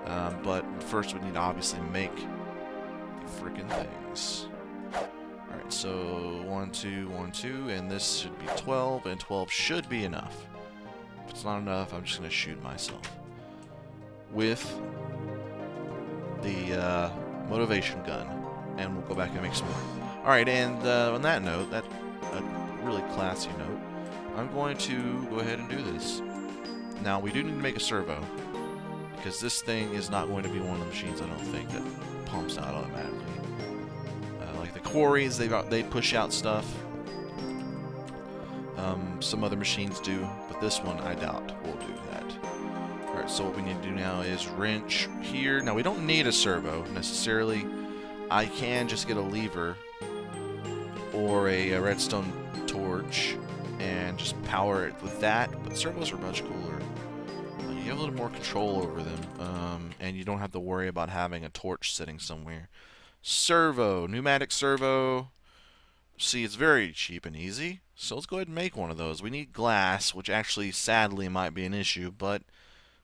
But first we need to obviously make the freaking things. Alright, so 1, 2, 1, 2, and this should be 12, and 12 should be enough. If it's not enough, I'm just going to shoot myself with the motivation gun, and we'll go back and make some more. Alright, and on that note, that a really classy note, I'm going to go ahead and do this. Now, we do need to make a servo, because this thing is not going to be one of the machines, I don't think, that pumps out automatically. Like the quarries, they push out stuff. Some other machines do, but this one I doubt will do that. Alright, so what we need to do now is wrench here. Now, we don't need a servo, necessarily. I can just get a lever or a redstone torch and just power it with that, but servos are much cooler. You have a little more control over them, and you don't have to worry about having a torch sitting somewhere. Servo, pneumatic servo. See, it's very cheap and easy, so let's go ahead and make one of those. We need glass, which actually, sadly, might be an issue, but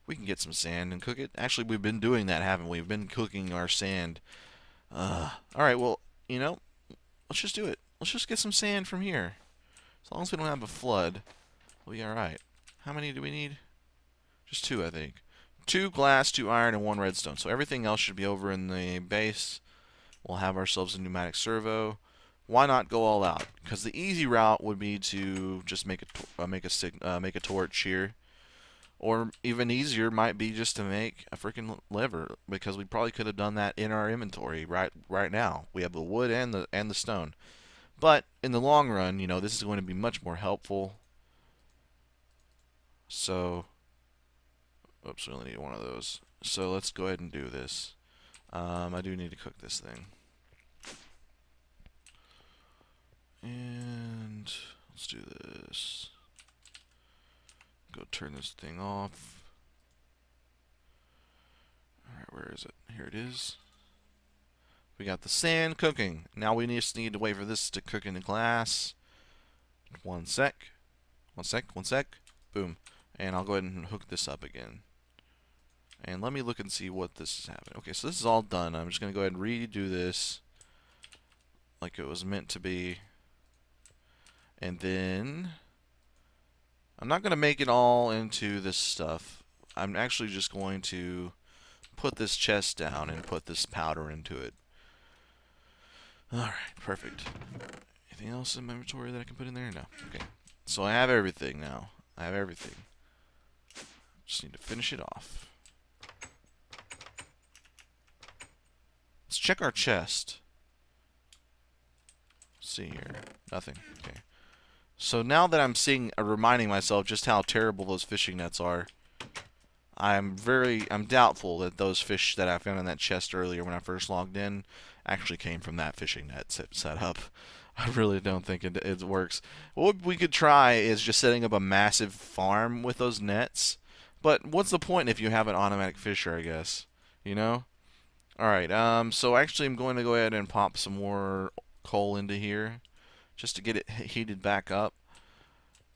we can get some sand and cook it. Actually, we've been doing that, haven't we? We've been cooking our sand. Alright, well, you know, let's just do it. Let's just get some sand from here. As long as we don't have a flood, we'll be alright. How many do we need? Just 2, I think. 2 glass, 2 iron, and 1 redstone. So everything else should be over in the base. We'll have ourselves a pneumatic servo. Why not go all out? Because the easy route would be to just make a torch here, or even easier might be just to make a freaking lever. Because we probably could have done that in our inventory right now. We have the wood and the stone. But in the long run, you know, this is going to be much more helpful. So, oops, we only need one of those. So let's go ahead and do this. I do need to cook this thing. And let's do this. Go turn this thing off. Alright, where is it? Here it is. We got the sand cooking. Now we just need to wait for this to cook in the glass. 1 sec. 1 sec. 1 sec. Boom. And I'll go ahead and hook this up again. And let me look and see what this is happening. Okay, so this is all done. I'm just going to go ahead and redo this like it was meant to be. And then I'm not going to make it all into this stuff. I'm actually just going to put this chest down and put this powder into it. Alright, perfect. Anything else in my inventory that I can put in there? No. Okay. So I have everything now. I have everything. Just need to finish it off. Let's check our chest. Let's see here. Nothing. Okay. So now that I'm reminding myself just how terrible those fishing nets are, I'm doubtful that those fish that I found in that chest earlier when I first logged in actually came from that fishing net set up. I really don't think it works. What we could try is just setting up a massive farm with those nets. But what's the point if you have an automatic fisher, I guess? You know? Alright, so actually I'm going to go ahead and pop some more coal into here just to get it heated back up.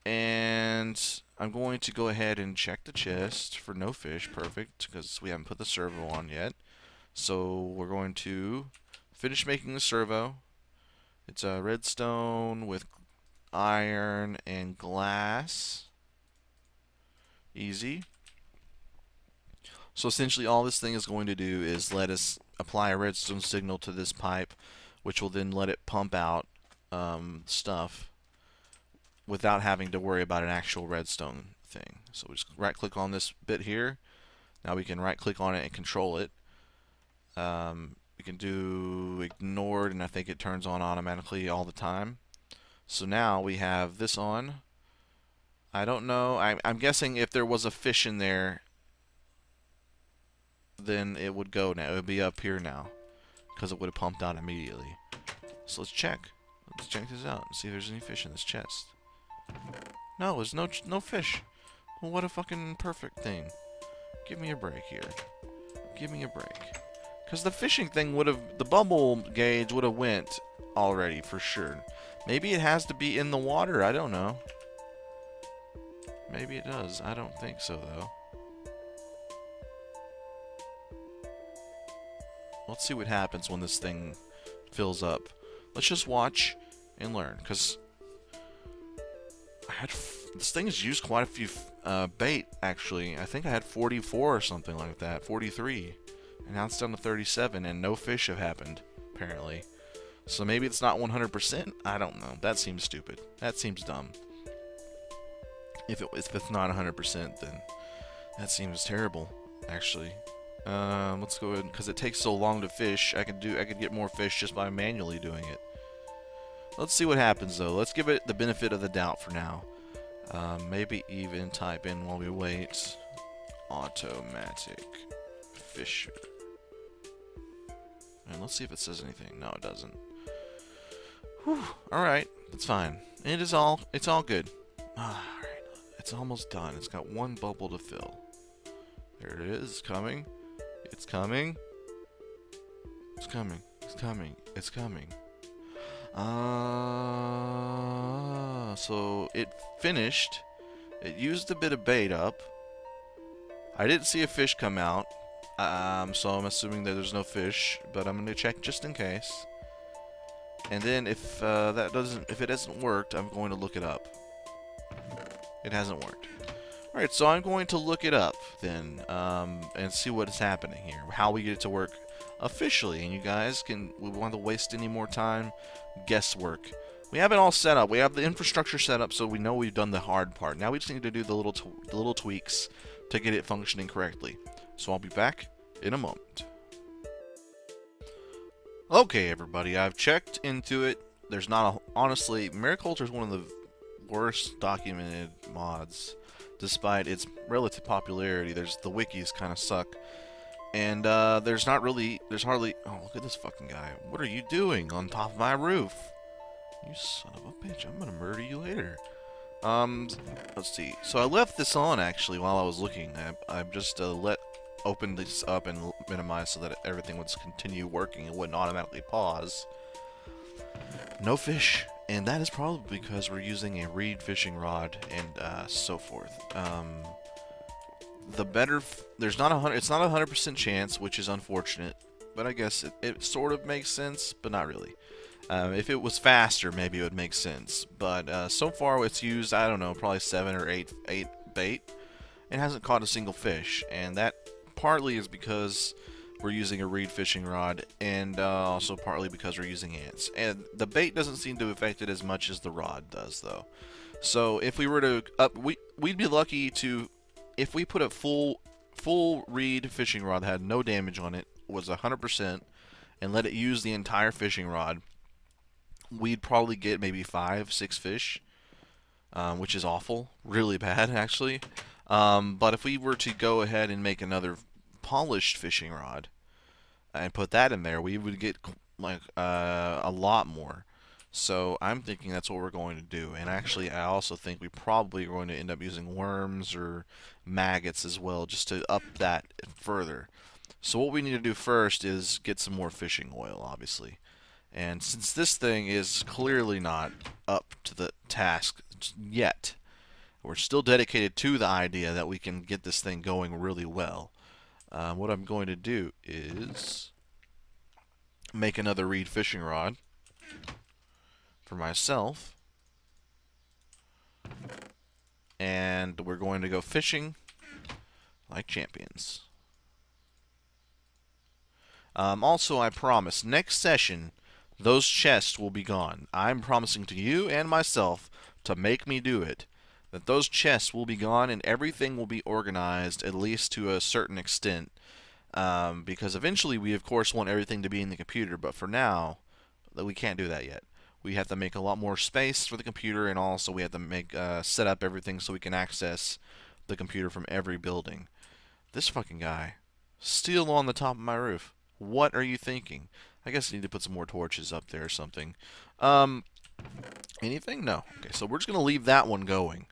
And I'm going to go ahead and check the chest for no fish. Perfect, because we haven't put the servo on yet. So we're going to finish making the servo. It's a redstone with iron and glass. Easy. So essentially all this thing is going to do is let us apply a redstone signal to this pipe, which will then let it pump out stuff without having to worry about an actual redstone thing. So we just right click on this bit here. Now we can right click on it and control it. We can do ignored, and I think it turns on automatically all the time. So now we have this on. I don't know. I'm guessing if there was a fish in there, then it would go now. It would be up here now, because it would have pumped out immediately. So let's check. Let's check this out and see if there's any fish in this chest. No, there's no fish. Well, what a fucking perfect thing. Give me a break here. Give me a break. Because the fishing thing would have, the bubble gauge would have went already for sure. Maybe it has to be in the water. I don't know. Maybe it does. I don't think so though. Let's see what happens when this thing fills up. Let's just watch and learn, because this thing has used quite a few bait, actually. I think I had 44 or something like that, 43. And now it's down to 37, and no fish have happened, apparently. So maybe it's not 100%? I don't know. That seems stupid. That seems dumb. If it's not 100%, then that seems terrible, actually. Let's go ahead, because it takes so long to fish. I could get more fish just by manually doing it. Let's see what happens, though. Let's give it the benefit of the doubt for now. Maybe even type in while we wait. Automatic fisher. And let's see if it says anything. No, it doesn't. Whew. Alright, that's fine. It's all good. Alright, it's almost done. It's got one bubble to fill. There it is, coming. It's coming. It's coming. It's coming. It's coming. So it finished. It used a bit of bait up. I didn't see a fish come out. So I'm assuming that there's no fish, but I'm gonna check just in case. And then if it hasn't worked, I'm going to look it up. It hasn't worked. Alright, so I'm going to look it up then, and see what is happening here. How we get it to work officially. And you guys we want to waste any more time? Guesswork. We have it all set up. We have the infrastructure set up, so we know we've done the hard part. Now we just need to do the little tweaks to get it functioning correctly. So I'll be back in a moment. Okay, everybody, I've checked into it. There's not honestly, Mariculture is one of the worst documented mods, despite its relative popularity. The wikis kind of suck, and there's hardly. Oh, look at this fucking guy! What are you doing on top of my roof? You son of a bitch! I'm gonna murder you later. Let's see. So I left this on actually while I was looking. I just opened this up and minimized so that everything would continue working. It wouldn't automatically pause. No fish, and that is probably because we're using a reed fishing rod and so forth. It's not 100% chance, which is unfortunate, but I guess it sort of makes sense, but not really. If it was faster, maybe it would make sense. But so far, it's used, I don't know, probably 7 or 8 bait. It hasn't caught a single fish, and that partly is because we're using a reed fishing rod, and also partly because we're using ants. And the bait doesn't seem to affect it as much as the rod does, though. So if we were to we'd be lucky to, if we put a full reed fishing rod that had no damage on it, was 100%, and let it use the entire fishing rod, we'd probably get maybe 5-6 fish, which is awful, really bad actually. But if we were to go ahead and make another polished fishing rod and put that in there, we would get like a lot more. So I'm thinking that's what we're going to do. And actually, I also think we probably are going to end up using worms or maggots as well, just to up that further. So what we need to do first is get some more fishing oil, obviously. And since this thing is clearly not up to the task yet, we're still dedicated to the idea that we can get this thing going really well. What I'm going to do is make another reed fishing rod for myself, and we're going to go fishing like champions. Also, I promise, next session, those chests will be gone. I'm promising to you and myself to make me do it, that those chests will be gone and everything will be organized, at least to a certain extent, because eventually we of course want everything to be in the computer, but for now we can't do that yet. We have to make a lot more space for the computer, and also we have to set up everything so we can access the computer from every building. This fucking guy, still on the top of my roof. What are you thinking? I guess I need to put some more torches up there or something. Anything? No. Okay, so we're just going to leave that one going.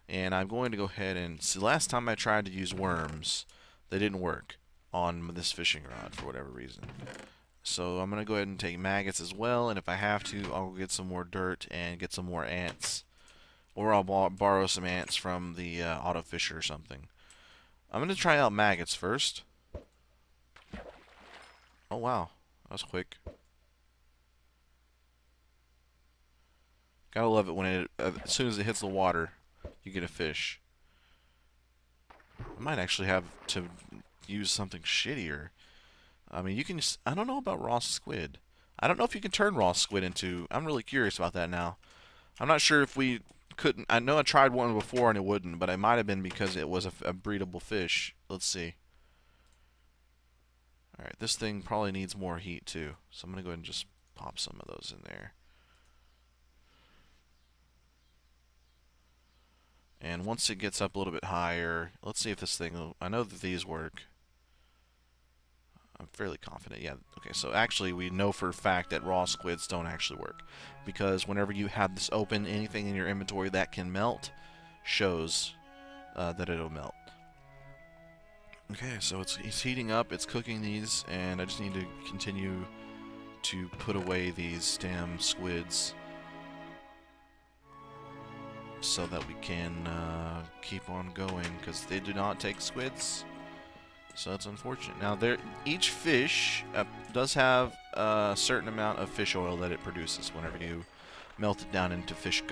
And I'm going to go ahead and see. Last time I tried to use worms, they didn't work on this fishing rod for whatever reason. So I'm going to go ahead and take maggots as well, and if I have to, I'll get some more dirt and get some more ants. Or I'll borrow some ants from the auto fisher or something. I'm going to try out maggots first. Oh, wow. That was quick. Gotta love it when it, as soon as it hits the water, you get a fish. I might actually have to use something shittier. I mean, you can. I don't know about raw squid. I don't know if you can turn raw squid into. I'm really curious about that now. I'm not sure if we couldn't. I know I tried one before and it wouldn't, but it might have been because it was a breedable fish. Let's see. Alright, this thing probably needs more heat too. So I'm going to go ahead and just pop some of those in there. And once it gets up a little bit higher, let's see if this thing will, I know that these work. I'm fairly confident. Yeah, okay, so actually we know for a fact that raw squids don't actually work. Because whenever you have this open, anything in your inventory that can melt shows that it'll melt. Okay, so it's heating up, it's cooking these, and I just need to continue to put away these damn squids so that we can keep on going, because they do not take squids. So that's unfortunate. Now, each fish does have a certain amount of fish oil that it produces whenever you melt it down into fish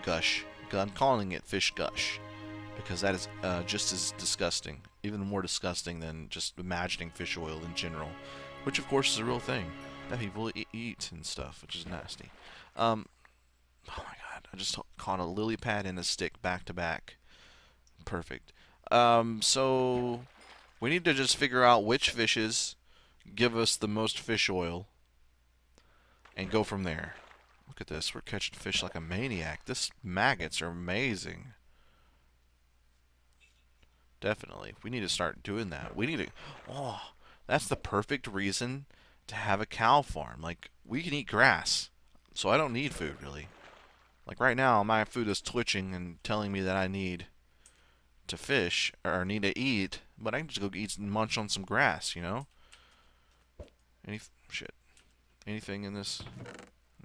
gush. I'm calling it fish gush because that is just as disgusting, even more disgusting than just imagining fish oil in general, which of course is a real thing that people eat and stuff, which is nasty. Oh my god, I just caught a lily pad and a stick back to back. Perfect. So we need to just figure out which fishes give us the most fish oil and go from there. Look at this. We're catching fish like a maniac. This maggots are amazing. Definitely. We need to start doing that. We need to... Oh, that's the perfect reason to have a cow farm. Like, we can eat grass, so I don't need food, really. Like, right now, my food is twitching and telling me that I need to fish, or need to eat, but I can just go eat and munch on some grass, you know? Shit. Anything in this?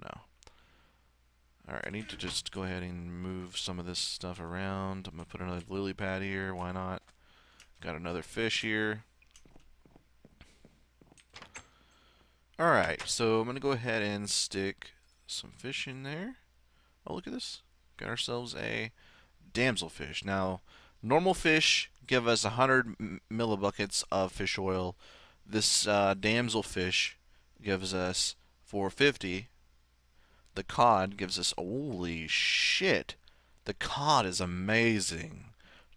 No. Alright, I need to just go ahead and move some of this stuff around. I'm going to put another lily pad here. Why not? Got another fish here. Alright, so I'm going to go ahead and stick some fish in there. Oh, look at this. Got ourselves a damselfish. Now, normal fish give us 100 millibuckets of fish oil. This damselfish gives us 450. The cod gives us, holy shit, the cod is amazing.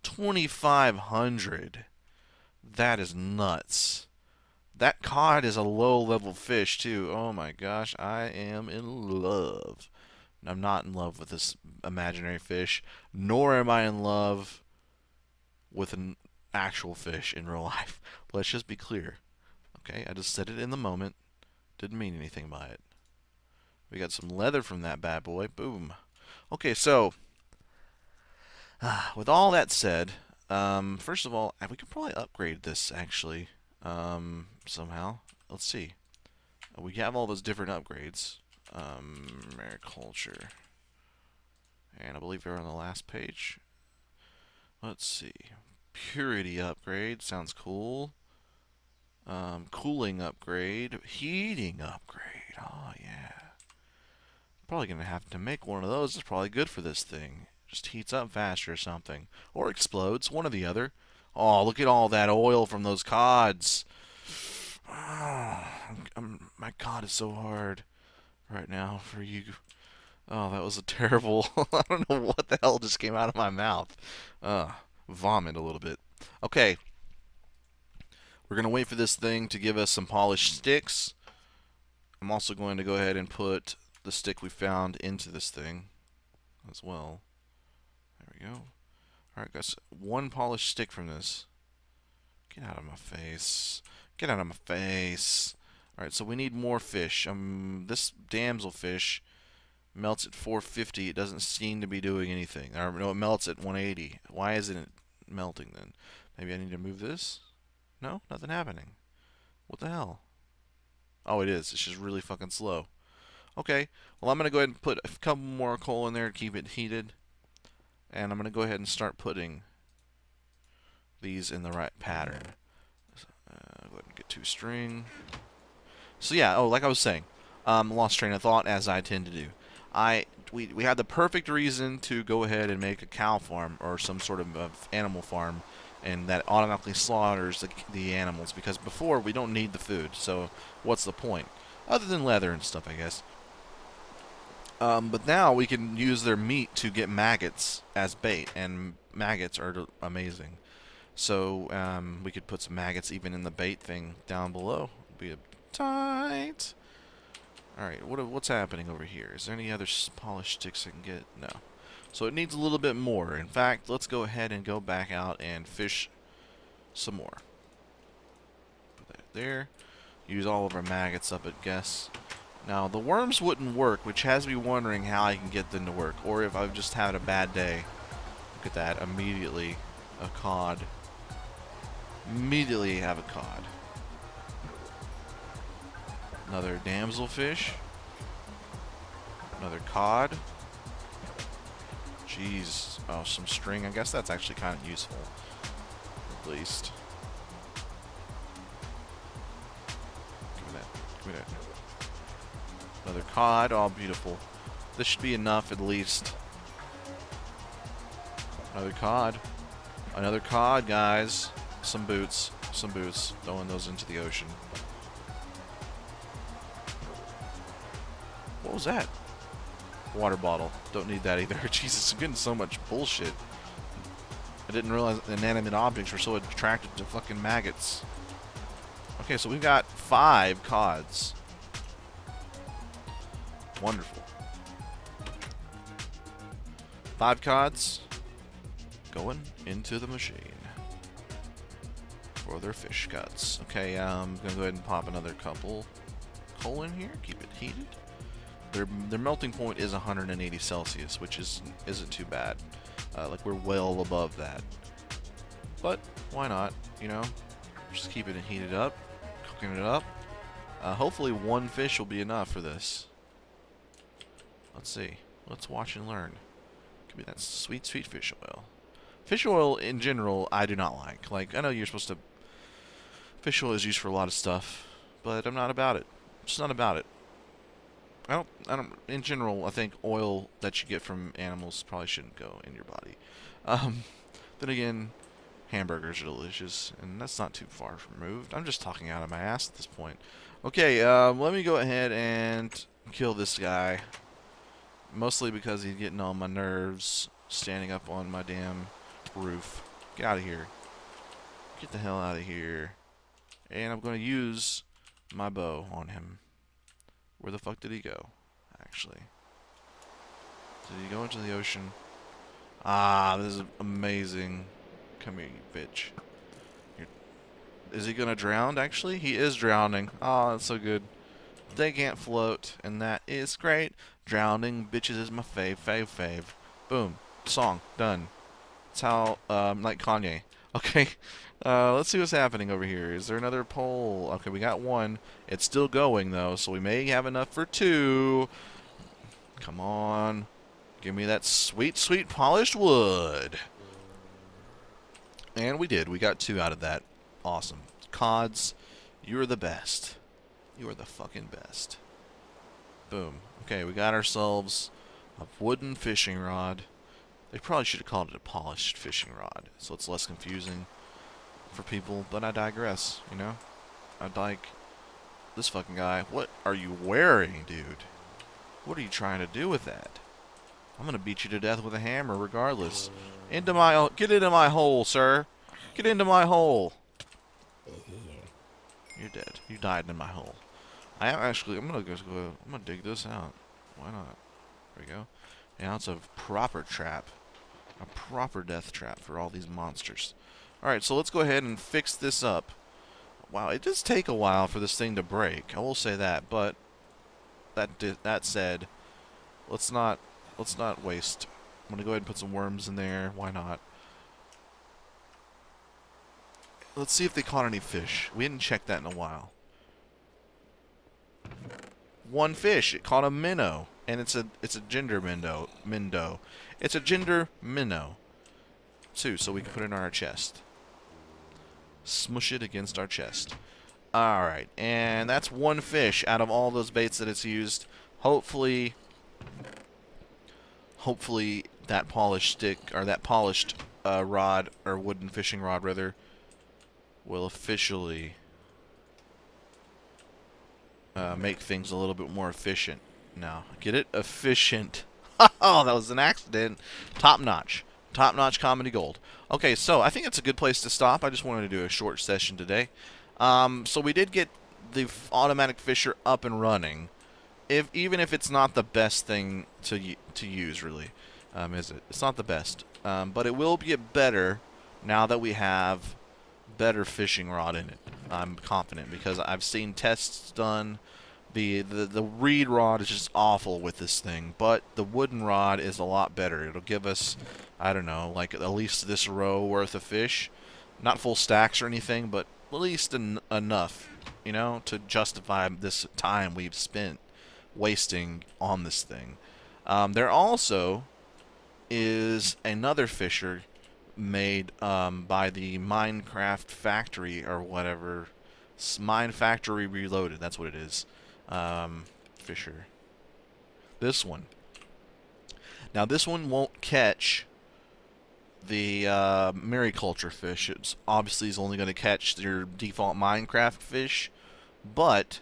2,500. That is nuts. That cod is a low-level fish, too. Oh my gosh, I am in love. I'm not in love with this imaginary fish, nor am I in love with an actual fish in real life. Let's just be clear. Okay, I just said it in the moment. Didn't mean anything by it. We got some leather from that bad boy. Boom. Okay, so with all that said, first of all, we could probably upgrade this actually somehow. Let's see. We have all those different upgrades. Agriculture. And I believe we're on the last page. Let's see. Purity upgrade. Sounds cool. Cooling upgrade. Heating upgrade. Oh, yeah. Probably going to have to make one of those. It's probably good for this thing. Just heats up faster or something. Or explodes. One or the other. Oh, look at all that oil from those cods. Oh, my god is so hard right now for you. Oh, that was a terrible... I don't know what the hell just came out of my mouth. Vomit a little bit. Okay. We're going to wait for this thing to give us some polished sticks. I'm also going to go ahead and put the stick we found into this thing as well. There we go. Alright, guys. One polished stick from this. Get out of my face. Get out of my face. Alright, so we need more fish. This damselfish melts at 450. It doesn't seem to be doing anything. Or, no, it melts at 180. Why isn't it melting then? Maybe I need to move this? No? Nothing happening. What the hell? Oh, it is. It's just really fucking slow. Okay. Well, I'm going to go ahead and put a couple more coal in there to keep it heated. And I'm going to go ahead and start putting these in the right pattern. Go ahead and get 2 string. So yeah, oh, like I was saying, lost train of thought, as I tend to do. We had the perfect reason to go ahead and make a cow farm or some sort of animal farm, and that automatically slaughters the animals, because before we don't need the food. So what's the point? Other than leather and stuff, I guess. But now we can use their meat to get maggots as bait, and maggots are amazing. So we could put some maggots even in the bait thing down below. Be tight. Alright, what's happening over here? Is there any other polished sticks I can get? No. So it needs a little bit more. In fact, let's go ahead and go back out and fish some more. Put that there. Use all of our maggots up, I guess. Now, the worms wouldn't work, which has me wondering how I can get them to work. Or if I've just had a bad day. Look at that. Immediately, a cod. Immediately have a cod. Another damselfish. Another cod. Jeez. Oh, some string. I guess that's actually kind of useful. At least. Give me that. Give me that. Another cod. Oh, beautiful. This should be enough, at least. Another cod. Another cod, guys. Some boots. Some boots. Throwing those into the ocean. What was that? Water bottle. Don't need that either. Jesus, I'm getting so much bullshit. I didn't realize inanimate objects were so attracted to fucking maggots. Okay, so we've got 5 cods. Wonderful. 5 cods going into the machine for their fish guts. Okay, I'm gonna go ahead and pop another couple coal in here. Keep it heated. Their melting point is 180 Celsius, which isn't too bad. Like, we're well above that. But why not? You know, just keep it heated up, cooking it up. Hopefully, 1 fish will be enough for this. Let's see. Let's watch and learn. Give me that sweet, sweet fish oil. Fish oil, in general, I do not like. Like, I know you're supposed to... Fish oil is used for a lot of stuff, but I'm not about it. I'm just not about it. I don't, in general, I think oil that you get from animals probably shouldn't go in your body. Then again, hamburgers are delicious, and that's not too far removed. I'm just talking out of my ass at this point. Okay, let me go ahead and kill this guy. Mostly because he's getting on my nerves, standing up on my damn roof. Get out of here. Get the hell out of here. And I'm going to use my bow on him. Where the fuck did he go, actually? Did he go into the ocean? Ah, this is amazing. Come here, you bitch. Is he gonna drown, actually? He is drowning. Oh, that's so good. They can't float, and that is great. Drowning bitches is my fave. Boom. Song. Done. That's how, like Kanye. Okay. Let's see what's happening over here. Is there another pole? Okay, we got 1. It's still going, though, so we may have enough for 2. Come on. Give me that sweet, sweet polished wood. And we did. We got 2 out of that. Awesome. Cods, you're the best. You are the fucking best. Boom. Okay, we got ourselves a wooden fishing rod. They probably should have called it a polished fishing rod, so it's less confusing for people, but I digress, you know? I'd like this fucking guy. What are you wearing, dude? What are you trying to do with that? I'm gonna beat you to death with a hammer regardless. Get into my hole, sir. Get into my hole. You're dead. You died in my hole. I'm gonna dig this out. Why not? There we go. Now it's a proper trap. A proper death trap for all these monsters. Alright, so let's go ahead and fix this up. Wow, it does take a while for this thing to break. I will say that, but that said, let's not waste. I'm gonna go ahead and put some worms in there. Why not? Let's see if they caught any fish. We hadn't checked that in a while. 1 fish. It caught a minnow, and it's a gender minnow. It's a gender minnow. 2, so we can put it in our chest. Smush it against our chest. Alright, and that's one fish out of all those baits that it's used. Hopefully that polished stick, or that polished rod, or wooden fishing rod rather, will officially make things a little bit more efficient. Now, get it? Efficient. Oh, that was an accident. Top notch. Top notch comedy gold. Okay, so I think it's a good place to stop. I just wanted to do a short session today. So we did get the automatic fisher up and running. Even if it's not the best thing to use, really, is it? It's not the best, but it will get better now that we have better fishing rod in it. I'm confident because I've seen tests done. The reed rod is just awful with this thing, but the wooden rod is a lot better. It'll give us, I don't know, like at least this row worth of fish. Not full stacks or anything, but at least enough, you know, to justify this time we've spent wasting on this thing. There also is another fisher made by the Minecraft Factory or whatever. Mine Factory Reloaded, that's what it is. Fisher. This one. Now this one won't catch the mariculture fish. It's obviously is only going to catch your default Minecraft fish, but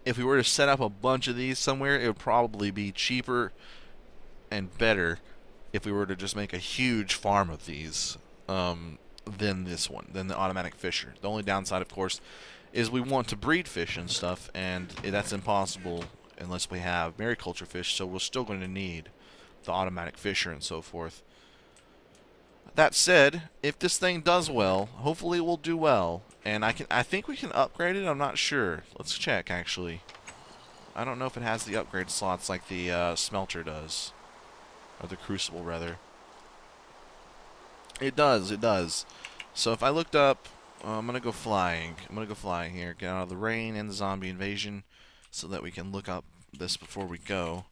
if we were to set up a bunch of these somewhere, it would probably be cheaper and better if we were to just make a huge farm of these than this one, than the automatic fisher. The only downside, of course, is we want to breed fish and stuff, and that's impossible unless we have mariculture fish, so we're still going to need the automatic fisher and so forth. That said, if this thing does well, hopefully it will do well, and I think we can upgrade it. I'm not sure. Let's check, actually. I don't know if it has the upgrade slots like the smelter does, or the crucible rather. It does, it does. So if I looked up, I'm gonna go flying. I'm gonna go flying here, get out of the rain and the zombie invasion, so that we can look up this before we go.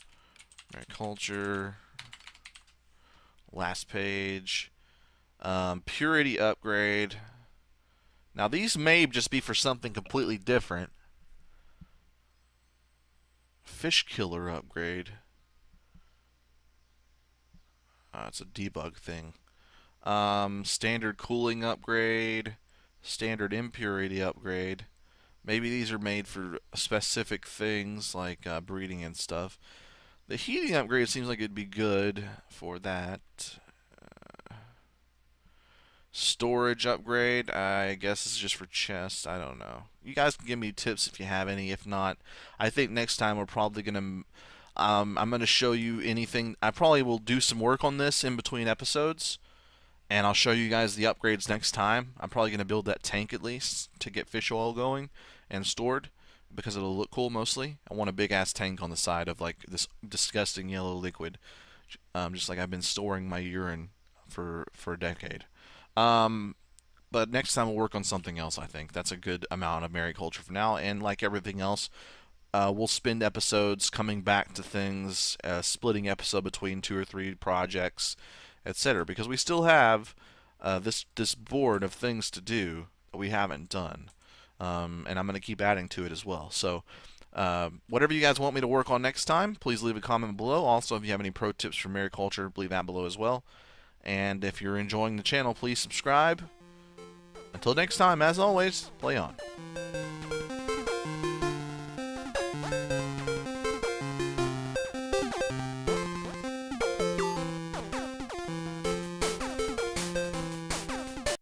Alright, culture. Last page. Purity upgrade. Now these may just be for something completely different. Fish killer upgrade. It's a debug thing. Standard cooling upgrade. Standard impurity upgrade. Maybe these are made for specific things like breeding and stuff. The heating upgrade seems like it'd be good for that. Storage upgrade, I guess it's just for chests. I don't know. You guys can give me tips if you have any. If not, I think next time we're probably going to... I'm going to show you anything. I probably will do some work on this in between episodes, and I'll show you guys the upgrades next time. I'm probably going to build that tank at least to get fish oil going and stored, because it'll look cool mostly. I want a big-ass tank on the side of like this disgusting yellow liquid, just like I've been storing my urine for a decade. But next time we'll work on something else, I think. That's a good amount of mariculture for now, and like everything else, we'll spend episodes coming back to things, splitting episode between 2 or 3 projects, etc. Because we still have this board of things to do that we haven't done, and I'm going to keep adding to it as well. So whatever you guys want me to work on next time, please leave a comment below. Also, if you have any pro tips for mariculture, leave that below as well. And if you're enjoying the channel, please subscribe. Until next time, as always, play on.